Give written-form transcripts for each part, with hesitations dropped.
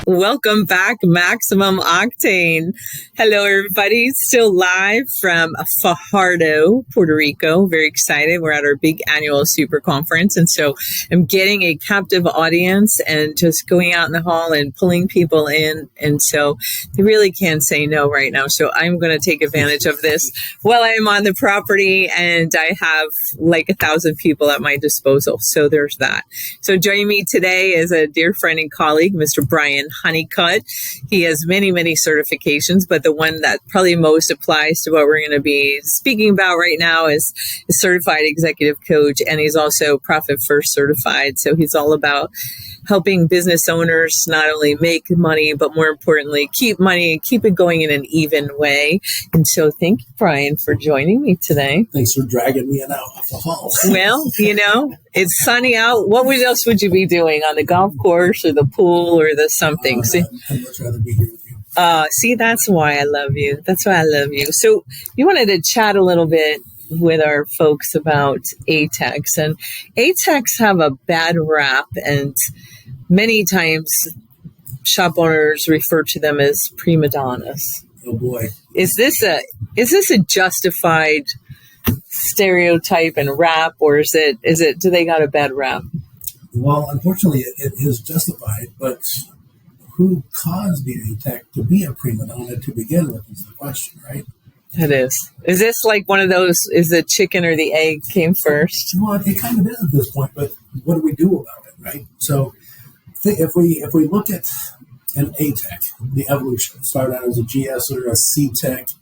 Welcome back, Maximum Octane. Hello, everybody. Still live from Fajardo, Puerto Rico. Very excited. We're at our big annual super conference. And so I'm getting a captive audience and just going out in the hall and pulling people in. And so they really can't say no right now. So I'm going to take advantage of this while I'm on the property, and I have like 1,000 people at my disposal. So there's that. So joining me today is a dear friend and colleague, Mr. Brian Hunnicutt. He has many, many certifications, but the one that probably most applies to what we're going to be speaking about right now is a certified executive coach, and he's also Profit First certified. So he's all about helping business owners not only make money, but more importantly, keep money and keep it going in an even way. And so thank you, Brian, for joining me today. Thanks for dragging me out off the hall. Well, it's sunny out. What else would you be doing on the golf course or the pool or the something? I'd much rather be here with you. See, that's why I love you. That's why I love you. So you wanted to chat a little bit with our folks about ATEX, and ATEX have a bad rap, and many times shop owners refer to them as prima donnas. Oh boy. Is this a justified stereotype and rap, or is it do they got a bad rap? Well, unfortunately it is justified, but who caused the ATEC to be a prima donna to begin with is the question, right? It is. Is this like one of those, is the chicken or the egg came first? Well, it kind of is at this point, but what do we do about it, right? So if we look at an ATEC, the evolution started out as a GS or a CTEC,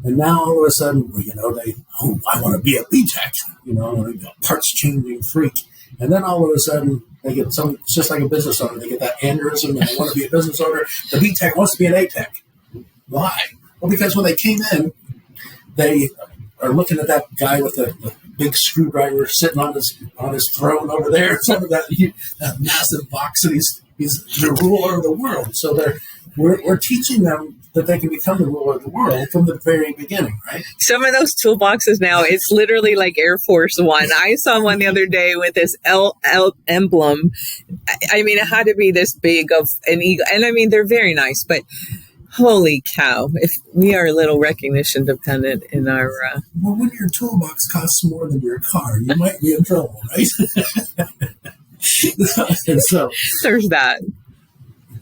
and now all of a sudden, I want to be a BTEC, I want to be a parts changing freak. And then all of a sudden, they get it's just like a business owner. They get that aneurysm and they want to be a business owner. The BTEC wants to be an ATEC. Why? Well, because when they came in, they are looking at that guy with the big screwdriver sitting on his throne over there, some of that massive box, and he's the ruler of the world. So we're teaching them that they can become the ruler of the world from the very beginning, right? Some of those toolboxes now, it's literally like Air Force One. I saw one the other day with this L emblem. I mean, it had to be this big of an eagle. And I mean, they're very nice, but holy cow, if we are a little recognition dependent in our... Well, when your toolbox costs more than your car, you might be in trouble, right? And so there's that.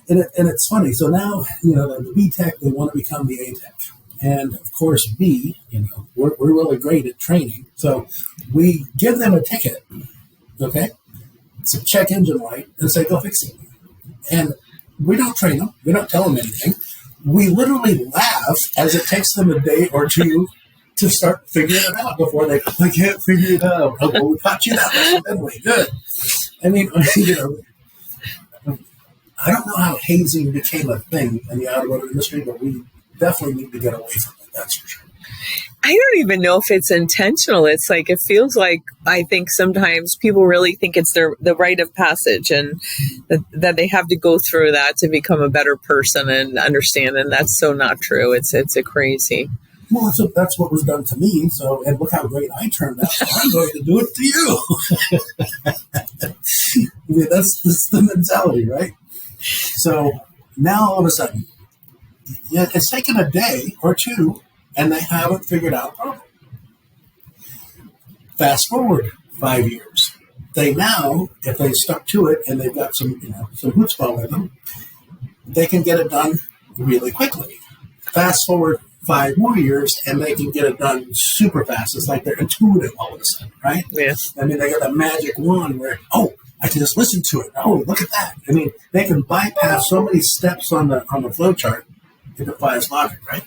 And it's funny. So now, the BTEC, they want to become the ATEC. And of course, we're really great at training. So we give them a ticket, okay? It's a check engine light, and say, go fix it. And we don't train them. We don't tell them anything. We literally laugh as it takes them a day or two to start figuring it out before I can't figure it out. Oh, well, we taught you that lesson, didn't we? Good. I mean, I don't know how hazing became a thing in the automotive industry, but we definitely need to get away from it. That's for sure. I don't even know if it's intentional. It's like, it feels like, I think sometimes people really think it's the rite of passage, and that they have to go through that to become a better person and understand. And that's so not true. It's a crazy. Well, so that's what was done to me. So, and look how great I turned out. So I'm going to do it to you. I mean, that's the mentality, right? So now all of a sudden, it's taken a day or two, and they haven't figured out a problem. Fast forward 5 years. They now, if they stuck to it and they've got some chutzpah with them, they can get it done really quickly. Fast forward 5 more years, and they can get it done super fast. It's like they're intuitive all of a sudden, right? Yes. I mean, they got that magic wand where, I can just listen to it. Oh, look at that. I mean, they can bypass so many steps on the flow chart. It defies logic, right?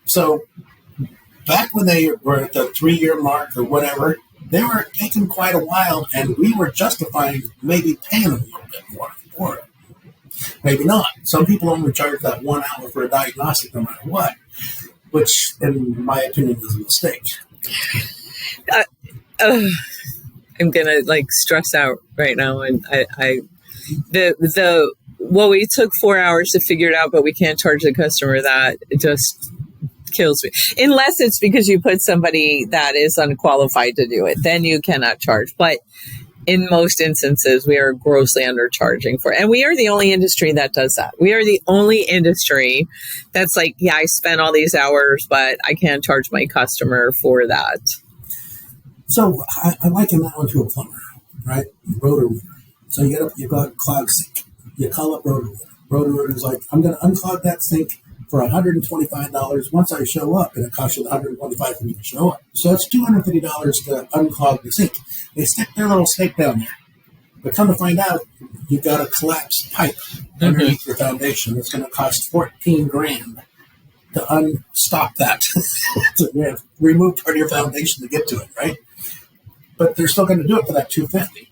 So back when they were at the 3-year mark or whatever, they were taking quite a while, and we were justifying maybe paying them a little bit more for it. Maybe not. Some people only charge that 1 hour for a diagnostic no matter what, which, in my opinion, is a mistake. I'm gonna stress out right now, and we took 4 hours to figure it out, but we can't charge the customer that. It just kills me. Unless it's because you put somebody that is unqualified to do it, then you cannot charge. But in most instances, we are grossly undercharging for it. And we are the only industry that does that. We are the only industry that's like, yeah, I spent all these hours, but I can't charge my customer for that. So I liken that one to a plumber, right? Roto-Rooter. So you got a clog sink. You call up Roto-Rooter. Roto-Rooter is like, I'm going to unclog that sink for $125 once I show up, and it costs you $125 for me to show up. So it's $250 to unclog the sink. They stick their little stake down there. But come to find out, you've got a collapsed pipe underneath your foundation that's going to cost $14,000 to unstop that, to remove part of your foundation to get to it, right? But they're still going to do it for that $250.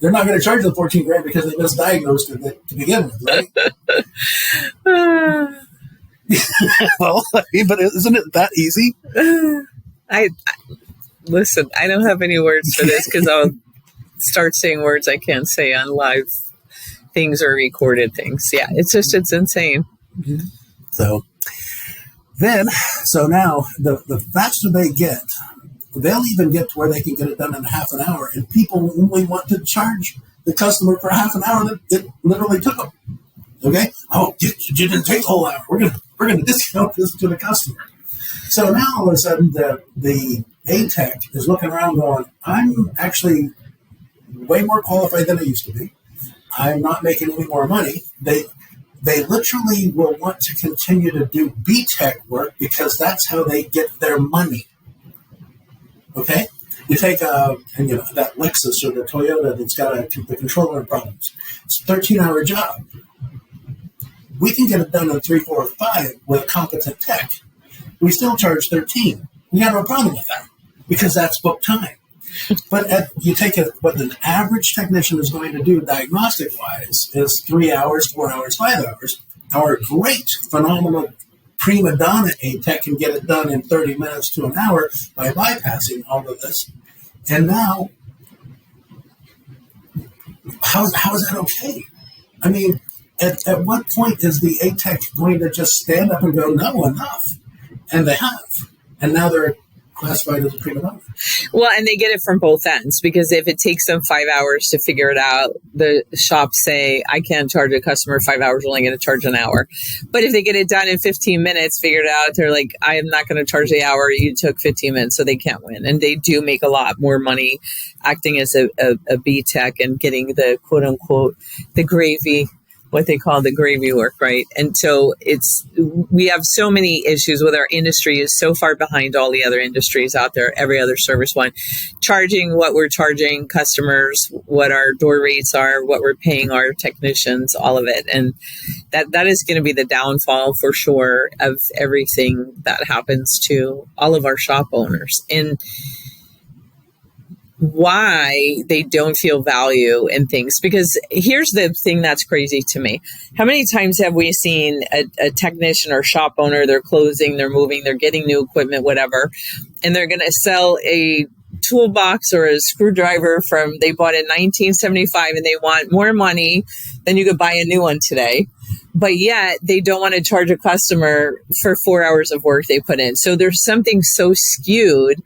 They're not going to charge them $14,000 because they misdiagnosed it to begin with, right? Well, I mean, but isn't it that easy? I listen. I don't have any words for this because I'll start saying words I can't say on live things or recorded things. Yeah, it's insane. Mm-hmm. So now the faster they get, they'll even get to where they can get it done in half an hour, and people only want to charge the customer for half an hour that it literally took them. Okay? Oh, you didn't take the whole hour. We're gonna discount this to the customer. So now all of a sudden the A-Tech is looking around going, I'm actually way more qualified than I used to be. I'm not making any more money. They literally will want to continue to do B-Tech work because that's how they get their money. Okay? You take that Lexus or the Toyota that's got the controller problems. It's a 13-hour job. We can get it done in 3, 4, or 5 with a competent tech. We still charge 13. We have no problem with that because that's book time. But you take what an average technician is going to do diagnostic-wise is 3 hours, 4 hours, 5 hours. Our great, phenomenal prima donna A-Tech can get it done in 30 minutes to an hour by bypassing all of this. And now, how is that okay? I mean, at what point is the A-Tech going to just stand up and go, no, enough? And they have. And now they're classified as a prima donna. Well, and they get it from both ends because if it takes them 5 hours to figure it out, the shops say, I can't charge a customer 5 hours, we're only going to charge an hour. But if they get it done in 15 minutes, figured it out, they're like, I am not going to charge the hour, you took 15 minutes, so they can't win. And they do make a lot more money acting as a B-Tech and getting the quote unquote, the gravy, what they call the gravy work, right? And so we have so many issues with our industry is so far behind all the other industries out there, every other service one, charging what we're charging customers, what our door rates are, what we're paying our technicians, all of it. And that is going to be the downfall for sure of everything that happens to all of our shop owners. And why they don't feel value in things. Because here's the thing that's crazy to me. How many times have we seen a technician or shop owner, they're closing, they're moving, they're getting new equipment, whatever, and they're going to sell a toolbox or a screwdriver they bought in 1975 and they want more money than you could buy a new one today. But yet they don't want to charge a customer for 4 hours of work they put in. So there's something so skewed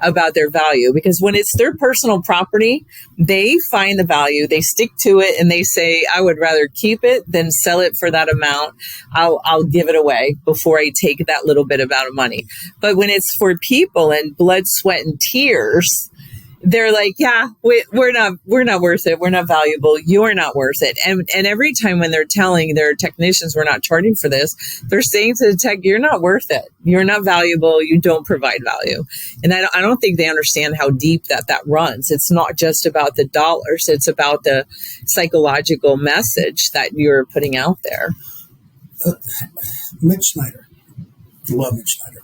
about their value because when it's their personal property, they find the value, they stick to it, and they say, I would rather keep it than sell it for that amount. I'll give it away before I take that little bit amount of money. But when it's for people and blood, sweat, and tears, they're like, yeah, we're not worth it. We're not valuable. You're not worth it. And every time when they're telling their technicians we're not charging for this, they're saying to the tech, you're not worth it. You're not valuable. You don't provide value. And I don't think they understand how deep that runs. It's not just about the dollars. It's about the psychological message that you're putting out there. Mitch Schneider. Love Mitch Schneider.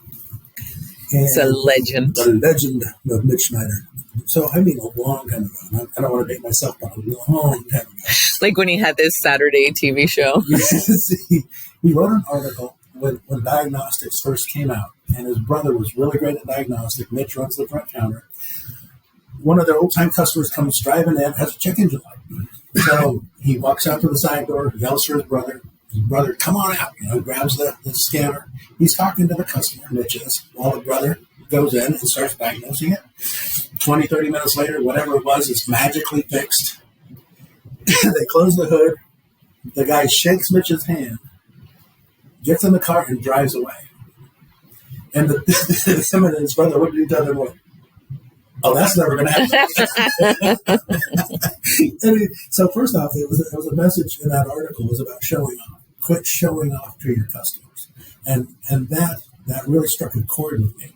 It's a legend. The legend of Mitch Schneider. So, I mean, a long time ago. I don't want to date myself, but a long time ago. Like when he had this Saturday TV show. He wrote an article when diagnostics first came out, and his brother was really great at diagnostic. Mitch runs the front counter. One of their old-time customers comes driving in, has a check engine light. So he walks out to the side door, yells for his brother. His brother, come on out, grabs the scanner. He's talking to the customer, Mitch is, while the brother goes in and starts diagnosing it. 20, 30 minutes later, whatever it was, it's magically fixed. They close the hood. The guy shakes Mitch's hand, gets in the car, and drives away. And him and his brother looked at each other and went, oh, that's never going to happen. So first off, it was a message in that article was about showing off. Quit showing off to your customers. And that really struck a chord with me.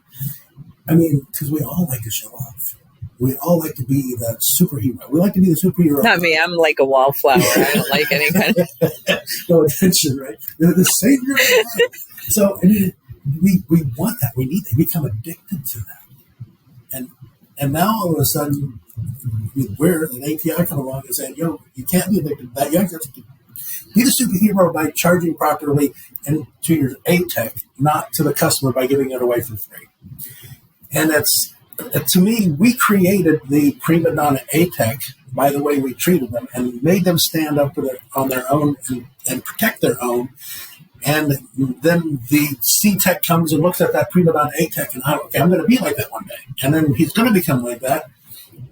I mean, because we all like to show off. We all like to be that superhero. We like to be the superhero. Not me. I'm like a wallflower. I don't like any kind of no attention, right? The savior of the life. So I mean, we want that. We need that. We become addicted to that. And now all of a sudden, we're an API come along and saying, you can't be addicted to that. You have to be the superhero by charging properly and to your ATEC, not to the customer by giving it away for free. And to me, we created the prima donna ATEC by the way we treated them and made them stand up on their own and protect their own. And then the C-Tech comes and looks at that prima donna ATEC and I'm going to be like that one day. And then he's going to become like that.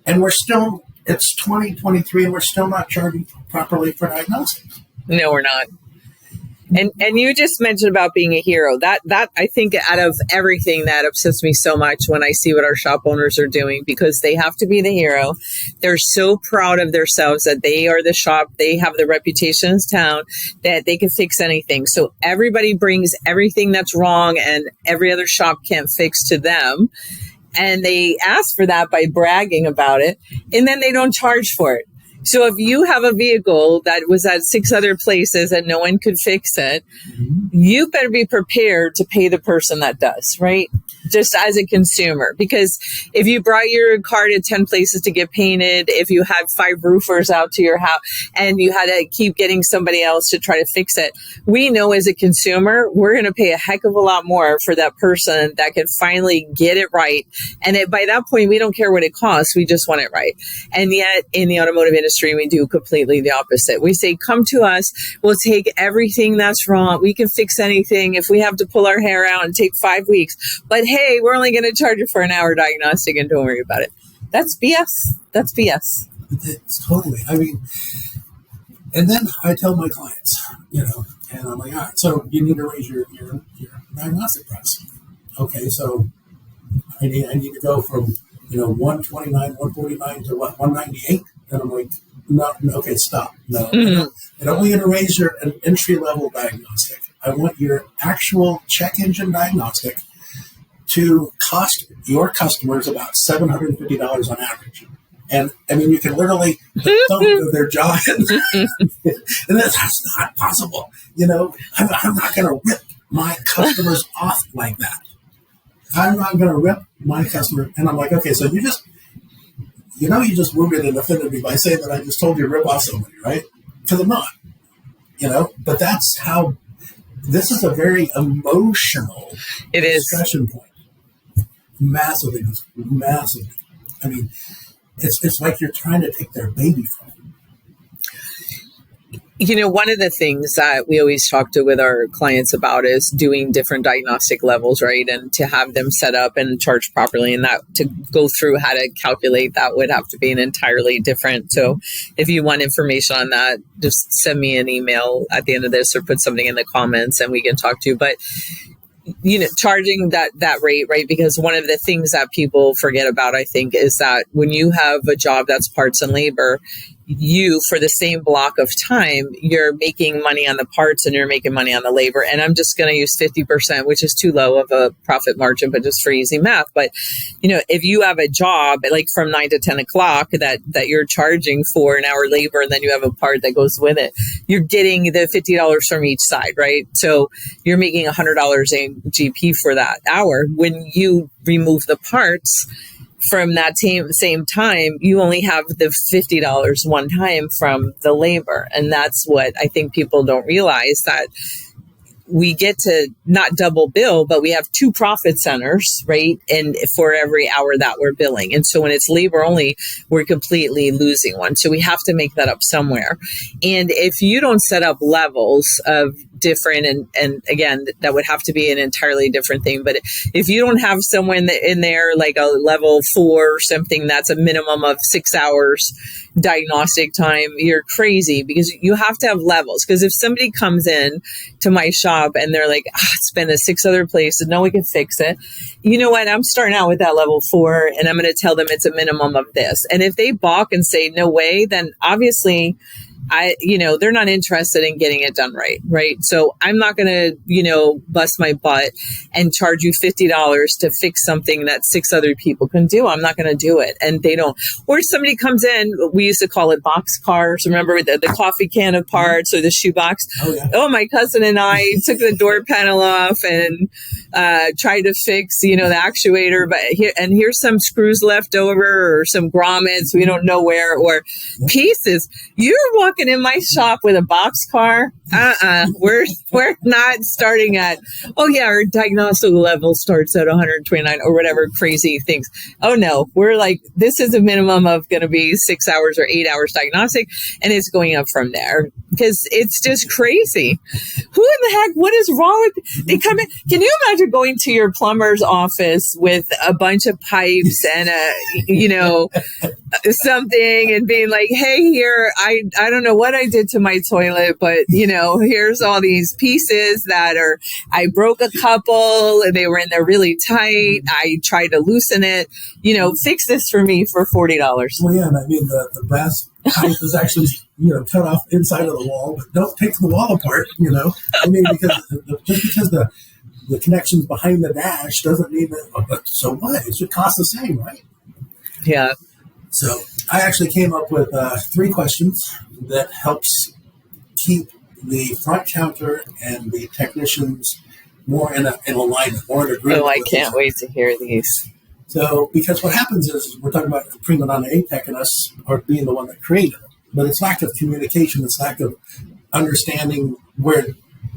And it's 2023 and we're still not charging properly for diagnostics. No, we're not. And you just mentioned about being a hero. That I think out of everything that upsets me so much when I see what our shop owners are doing, because they have to be the hero. They're so proud of themselves that they are the shop. They have the reputation in town that they can fix anything. So everybody brings everything that's wrong and every other shop can't fix to them. And they ask for that by bragging about it. And then they don't charge for it. So if you have a vehicle that was at 6 other places and no one could fix it, you better be prepared to pay the person that does, right? Just as a consumer. Because if you brought your car to 10 places to get painted, if you had 5 roofers out to your house and you had to keep getting somebody else to try to fix it, we know as a consumer, we're going to pay a heck of a lot more for that person that can finally get it right. And by that point, we don't care what it costs. We just want it right. And yet in the automotive industry, we do completely the opposite. We say, come to us. We'll take everything that's wrong. We can fix anything if we have to pull our hair out and take 5 weeks. But hey, we're only going to charge you for an hour diagnostic and don't worry about it. That's BS. That's BS. It's totally. I mean, and then I tell my clients, and I'm like, all right, so you need to raise your diagnostic price. Okay, so I need to go from 129, 149 to what, 198? And I'm like, no, okay, stop. No, I don't want you to raise an entry-level diagnostic. I want your actual check engine diagnostic to cost your customers about $750 on average. And I mean, you can literally thump their jaw, and that's not possible. I'm not going to rip my customers off like that. I'm not going to rip my customer. And I'm like, okay, so you just wounded and offended me by saying that I just told you to rip off somebody, right? Because I'm not, but that's how, this is a very emotional discussion point. Massively. I mean, it's like you're trying to take their baby from them. One of the things that we always talk to with our clients about is doing different diagnostic levels, right? And to have them set up and charge properly, and that to go through how to calculate that would have to be an entirely different. So if you want information on that, just send me an email at the end of this or put something in the comments and we can talk to you. But charging that rate, right? Because one of the things that people forget about, I think, is that when you have a job that's parts and labor, you, for the same block of time, you're making money on the parts and you're making money on the labor. And I'm just going to use 50%, which is too low of a profit margin, but just for easy math. But, if you have a job like from 9 to 10 o'clock that you're charging for an hour labor, and then you have a part that goes with it, you're getting the $50 from each side, right? So you're making $100 in GP for that hour. When you remove the parts from that same time, you only have the $50 one time from the labor. And that's what I think people don't realize, that we get to not double bill, but we have two profit centers, right? And for every hour that we're billing. And so when it's labor only, we're completely losing one. So we have to make that up somewhere. And if you don't set up levels of different, and again, that would have to be an entirely different thing. But if you don't have someone in there like a level 4 or something, that's a minimum of 6 hours diagnostic time, you're crazy, because you have to have levels. Because if somebody comes in to my shop and they're like, it's been a 6 other places, no one can fix it. You know what? I'm starting out with that level 4, and I'm going to tell them it's a minimum of this. And if they balk and say no way, then obviously they're not interested in getting it done right? So I'm not going to, bust my butt and charge you $50 to fix something that 6 other people can do. I'm not going to do it. And they don't. Or somebody comes in, we used to call it box cars. Remember the coffee can of parts or the shoebox? Oh, yeah. Oh, my cousin and I took the door panel off and tried to fix, the actuator. But here's some screws left over or some grommets we don't know where, or pieces. You're walking in my shop with a box car. We're not starting at, our diagnostic level starts at 129 or whatever crazy things. Oh no, we're like, this is a minimum of going to be 6 hours or 8 hours diagnostic, and it's going up from there because it's just crazy. Who in the heck? What is wrong with? They come in. Can you imagine going to your plumber's office with a bunch of pipes and something and being like, hey, here, I don't know what I did to my toilet, but here's all these pieces that I broke a couple and they were in there really tight. I tried to loosen it, fix this for me for $40. Well, yeah, and I mean, the brass pipe is actually, cut off inside of the wall, but don't take the wall apart, I mean, just because the connections behind the dash doesn't mean that, so what? It should cost the same, right? Yeah. So I actually came up with 3 questions that helps keep the front counter and the technicians more in alignment, more in agreement. Oh, I can't wait to hear these. So, because what happens is we're talking about prima donna ATEC and us are being the one that created it, but it's lack of communication, it's lack of understanding where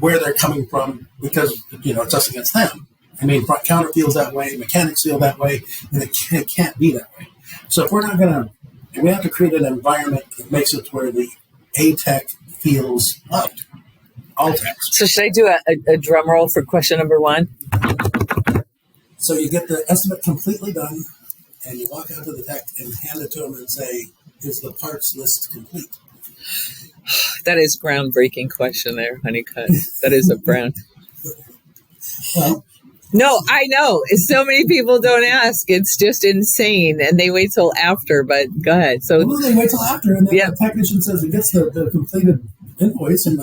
they're coming from, because it's us against them. I mean, front counter feels that way, mechanics feel that way, and it can't be that way. So if we're not going to, we have to create an environment that makes it where the ATEC feels loved. All techs. So should I do a drum roll for question number 1? So you get the estimate completely done, and you walk out to the tech and hand it to them and say, is the parts list complete? That is groundbreaking question there, Hunnicutt. That is a brand. Well, no, I know. So many people don't ask. It's just insane. And they wait till after, but go ahead. So they wait till after, and then the technician says it gets the completed invoice, and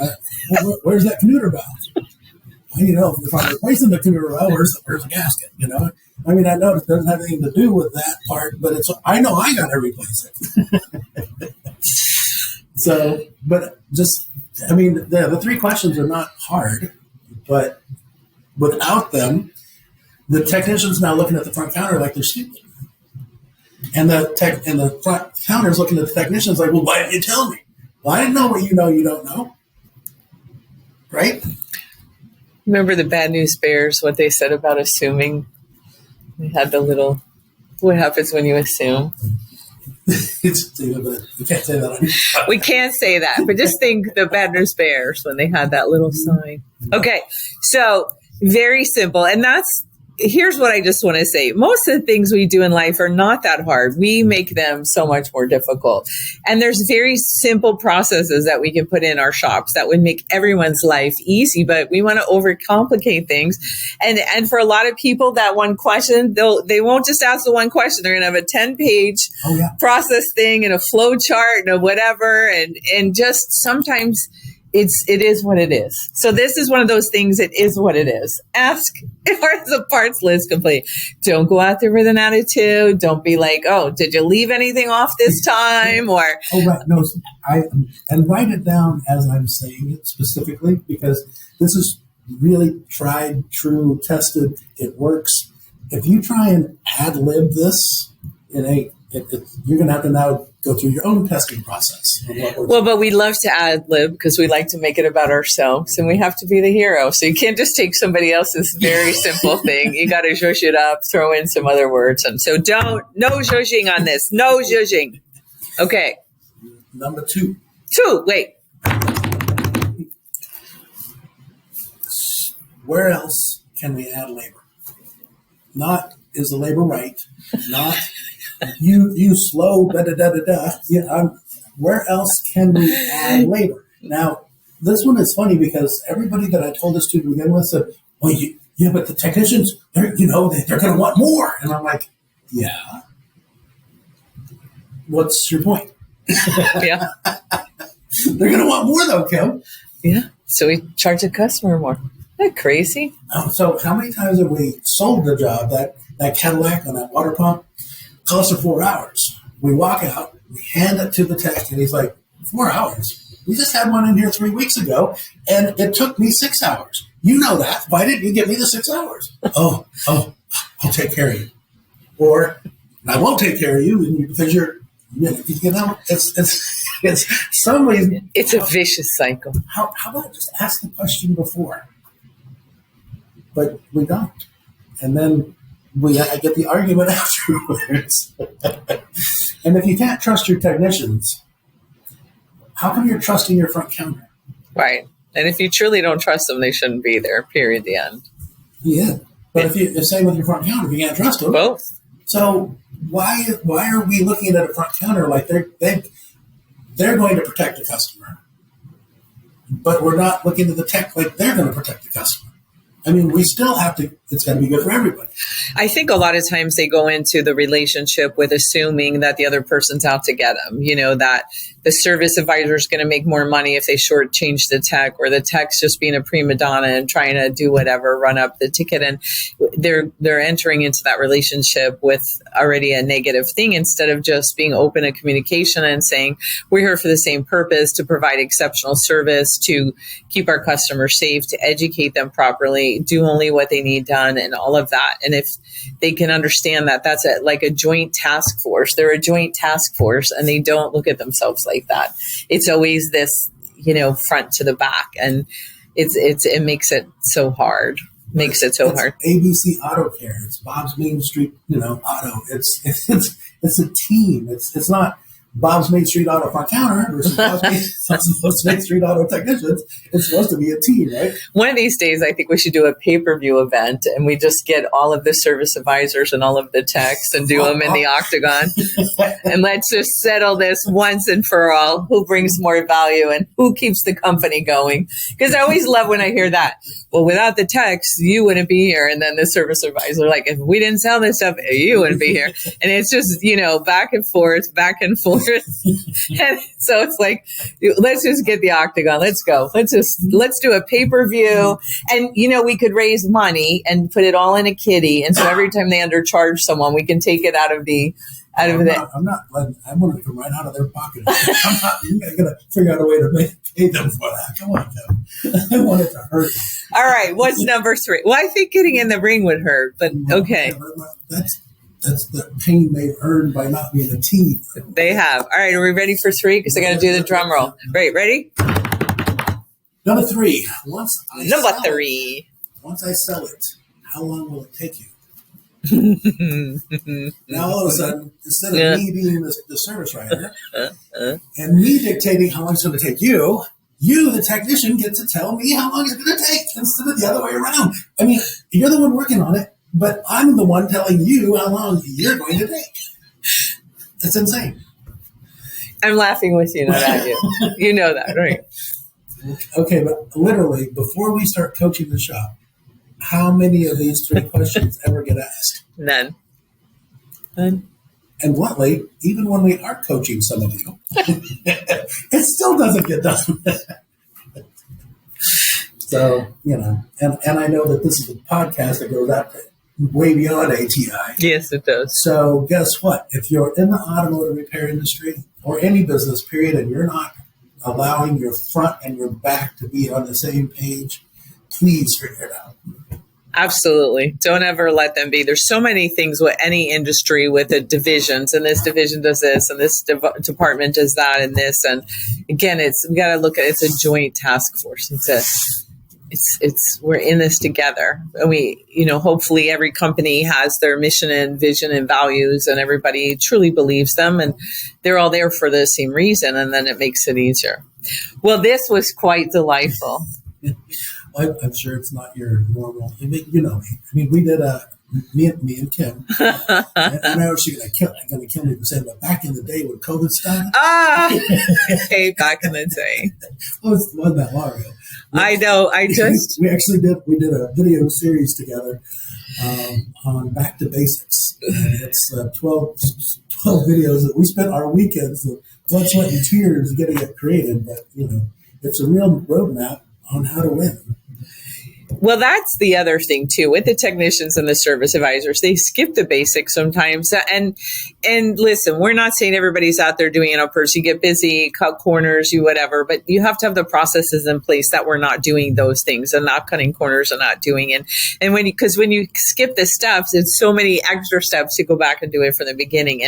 where's that commuter valve? Well, if I'm replacing the commuter valve, where's the gasket? I mean, I know it doesn't have anything to do with that part, but I know I got to replace it. So, but just, I mean, the 3 questions are not hard, but without them, the technician's now looking at the front counter like they're stupid. And the front counter's looking at the technicians like, well, why didn't you tell me? Well, I didn't know what you don't know. Right? Remember the Bad News Bears, what they said about assuming? They had the little, what happens when you assume? We can't say that. We can't say that, but just think the Bad News Bears when they had that little sign. Okay, so very simple. And here's what I just want to say. Most of the things we do in life are not that hard. We make them so much more difficult. And there's very simple processes that we can put in our shops that would make everyone's life easy, but we want to overcomplicate things. And for a lot of people, that one question, they won't just ask the one question. They're going to have a 10-page process thing and a flow chart and a whatever. And just sometimes it is what it is. So this is one of those things. It is what it is. Ask, is the parts list complete? Don't go out there with an attitude. Don't be like, oh, did you leave anything off this time? Or right. No, and write it down as I'm saying it specifically, because this is really tried, true, tested. It works. If you try and ad lib this, it you're going to have to now go through your own testing process. Well, but we love to ad lib because we like to make it about ourselves, and we have to be the hero. So you can't just take somebody else's very simple thing. You got to zhuzh it up, throw in some other words. And so no zhuzhing on this. No zhuzhing. Okay. Number two. Wait. Where else can we add labor? Not is the labor right? Not you slow da da da da da. Yeah, where else can we add labor? Now, this one is funny because everybody that I told this to begin with said, "Well, yeah, but the technicians, they're going to want more." And I'm like, "Yeah, what's your point?" Yeah, they're going to want more though, Kim. Yeah, so we charge the customer more. Isn't that crazy? So how many times have we sold the job that Cadillac on that water pump costs her 4 hours? We walk out, we hand it to the tech, and he's like, 4 hours? We just had one in here 3 weeks ago, and it took me 6 hours. You know that. Why didn't you give me the 6 hours? Oh, I'll take care of you. Or I won't take care of you because it's somebody's. It's a vicious cycle. How about just ask the question before? But we don't. And then I get the argument afterwards. And if you can't trust your technicians, how come you're trusting your front counter? Right. And if you truly don't trust them, they shouldn't be there, period, the end. Yeah. But if the same with your front counter, if you can't trust them. Both. So why are we looking at a front counter like they're going to protect the customer, but we're not looking at the tech like they're going to protect the customer? I mean, we still have to, it's got to be good for everybody. I think a lot of times they go into the relationship with assuming that the other person's out to get them, that the service advisor is going to make more money if they shortchange the tech, or the tech's just being a prima donna and trying to do whatever, run up the ticket. And they're entering into that relationship with already a negative thing instead of just being open to communication and saying, we're here for the same purpose, to provide exceptional service, to keep our customers safe, to educate them properly, do only what they need done, and all of that. And if they can understand that that's like a joint task force, they're a joint task force, and they don't look at themselves like that. It's always this, front to the back, and it makes it so hard. Makes it so hard. ABC Auto Care. It's Bob's Main Street, auto. It's a team. It's not Bob's Main Street Auto front counter versus Bob's Main Street Auto technicians. It's supposed to be a team, right? One of these days, I think we should do a pay-per-view event, and we just get all of the service advisors and all of the techs and do them in the octagon. And let's just settle this once and for all. Who brings more value and who keeps the company going? Because I always love when I hear that. Well, without the techs, you wouldn't be here. And then the service advisor, like, if we didn't sell this stuff, you wouldn't be here. And it's just, back and forth. And so it's like, let's just get the octagon. Let's go. Let's do a pay-per-view. And, we could raise money and put it all in a kitty. And so every time they undercharge someone, we can take it out of the. I'm not letting. I want to come right out of their pocket. I'm not. You got to figure out a way to pay them for that. Come on, Kevin. I want it to hurt. All right. What's number 3? Well, I think getting in the ring would hurt, but okay. That's the pain they've earned by not being a team. They have. All right. Are we ready for 3? Because I got to do the drum roll. Right. Ready? Number 3. Once I sell it, how long will it take you? Now all of a sudden, instead of me being the service writer and me dictating how long it's going to take you, the technician, gets to tell me how long it's going to take instead of the other way around. I mean, you're the one working on it, but I'm the one telling you how long you're going to take. It's insane. I'm laughing with you, not at you. You know that, right? Okay, but literally, before we start coaching the shop, how many of these 3 questions ever get asked? None. And bluntly, even when we are coaching some of you, it still doesn't get done. So, and I know that this is a podcast that goes out way beyond ATI. Yes, it does. So guess what? If you're in the automotive repair industry or any business, period, and you're not allowing your front and your back to be on the same page, please figure it out. Absolutely. Don't ever let them be. There's so many things with any industry with the divisions, and this division does this, and this department does that, and this. And again, we got to look at it's a joint task force. We're in this together, and hopefully every company has their mission and vision and values, and everybody truly believes them, and they're all there for the same reason, and then it makes it easier. Well, this was quite delightful. Well, I'm sure it's not your normal. I mean, we did me and Kim. and I know she's going to kill me for saying, but back in the day when COVID started. Hey, back in the day. Wasn't that long ago. I know. We did a video series together on Back to Basics. It's 12 videos that we spent our weekends of blood, sweat, and tears getting it created. But, it's a real roadmap on how to win. Well, that's the other thing too with the technicians and the service advisors. They skip the basics sometimes. And listen, we're not saying everybody's out there doing it on purpose. You get busy, cut corners, you whatever, but you have to have the processes in place that we're not doing those things and not cutting corners and not doing it. And when you skip the steps, it's so many extra steps to go back and do it from the beginning.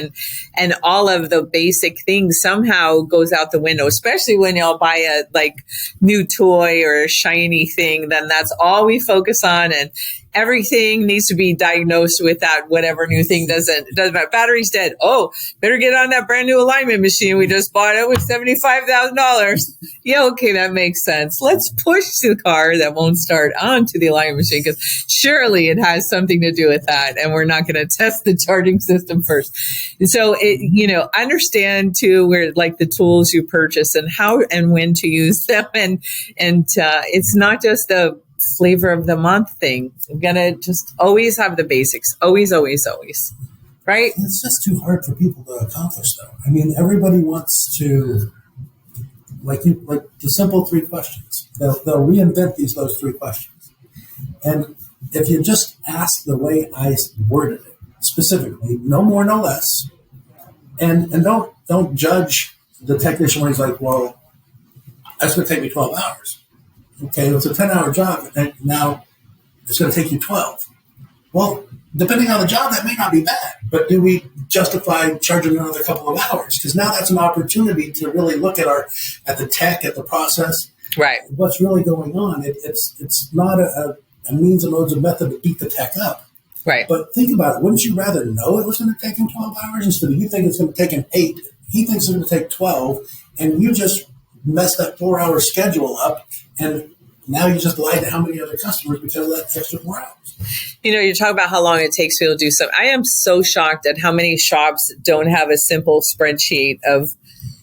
And all of the basic things somehow goes out the window, especially when y'all buy a new toy or a shiny thing, then that's all we focus on, and everything needs to be diagnosed with that whatever new thing doesn't matter. Battery's dead. Oh, better get on that brand new alignment machine we just bought. It was $75,000. Yeah, okay, that makes sense. Let's push the car that won't start onto the alignment machine because surely it has something to do with that, and we're not going to test the charging system first. So understand too where the tools you purchase and how and when to use them, and it's not just the flavor of the month thing. I'm gonna just always have the basics. Always, always, always. Right? It's just too hard for people to accomplish, though. I mean, everybody wants to like the simple 3 questions. They'll reinvent those 3 questions. And if you just ask the way I worded it, specifically, no more, no less, and don't judge the technician when he's like, well, that's going to take me 12 hours. Okay, it's a 10-hour job, and now it's going to take you 12. Well, depending on the job, that may not be bad, but do we justify charging another couple of hours? Because now that's an opportunity to really look at the tech, at the process, right? What's really going on? It's not a means and modes of method to beat the tech up, right? But think about it. Wouldn't you rather know it was going to take him 12 hours instead of you think it's going to take him 8? He thinks it's going to take 12, and you just messed that 4-hour schedule up, and now you just lied to how many other customers because of that extra 4 hours. You talk about how long it takes people to do something. I am so shocked at how many shops don't have a simple spreadsheet of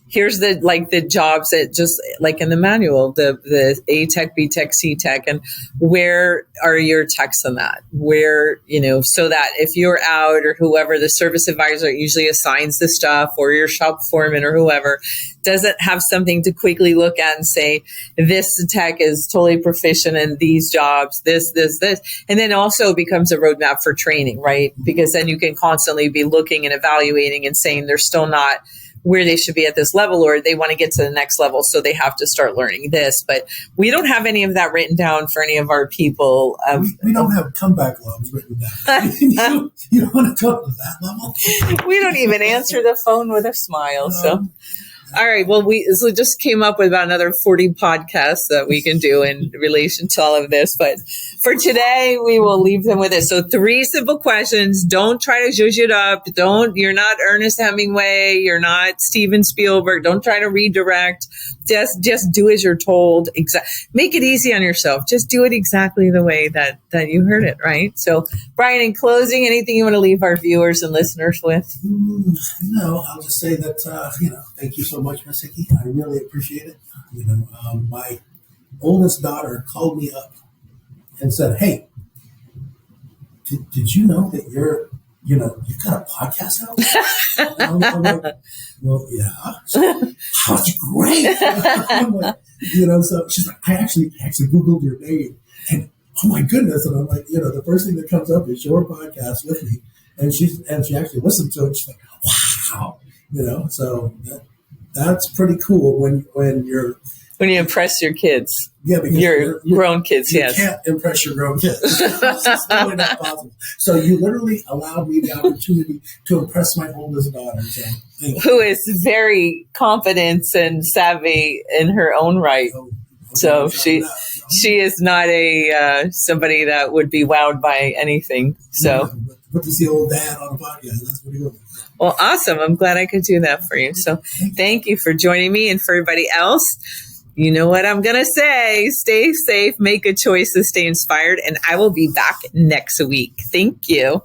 here's the jobs that just in the manual, the A tech, B tech, C tech, and where are your techs on that? Where, so that if you're out or whoever, the service advisor usually assigns the stuff, or your shop foreman or whoever doesn't have something to quickly look at and say, this tech is totally proficient in these jobs, this. And then also becomes a roadmap for training, right? Because then you can constantly be looking and evaluating and saying they're still not where they should be at this level, or they want to get to the next level, so they have to start learning this. But we don't have any of that written down for any of our people. We don't have comeback logs written down. You don't want to go to that level? We don't even answer the phone with a smile. So, all right. Well, we just came up with about another 40 podcasts that we can do in relation to all of this. But for today, we will leave them with it. So 3 simple questions. Don't try to zhuzh it up. You're not Ernest Hemingway. You're not Steven Spielberg. Don't try to redirect. Just do as you're told. Make it easy on yourself. Just do it exactly the way that you heard it, right? So, Brian, in closing, anything you want to leave our viewers and listeners with? No, I'll just say that, thank you so much, Miss Hickey. I really appreciate it. My oldest daughter called me up and said, hey, did you know that you've got a podcast now? I'm like, well, yeah. That's great. I'm like, so she's like, I actually Googled your name, and oh my goodness. And I'm like, the first thing that comes up is your podcast with me. And she actually listened to it. She's like, wow. So that's pretty cool when you're when you impress your kids. Yeah, because your grown kids, you yes. can't impress your grown kids. It's just really not possible. So you literally allowed me the opportunity to impress my oldest daughter. So who is very confident and savvy in her own right. So she is not a somebody that would be wowed by anything. So, but to see old dad on a podcast, that's pretty good. Well, awesome. I'm glad I could do that for you. So thank you for joining me, and for everybody else. You know what I'm going to say. Stay safe, make good choices, stay inspired, and I will be back next week. Thank you.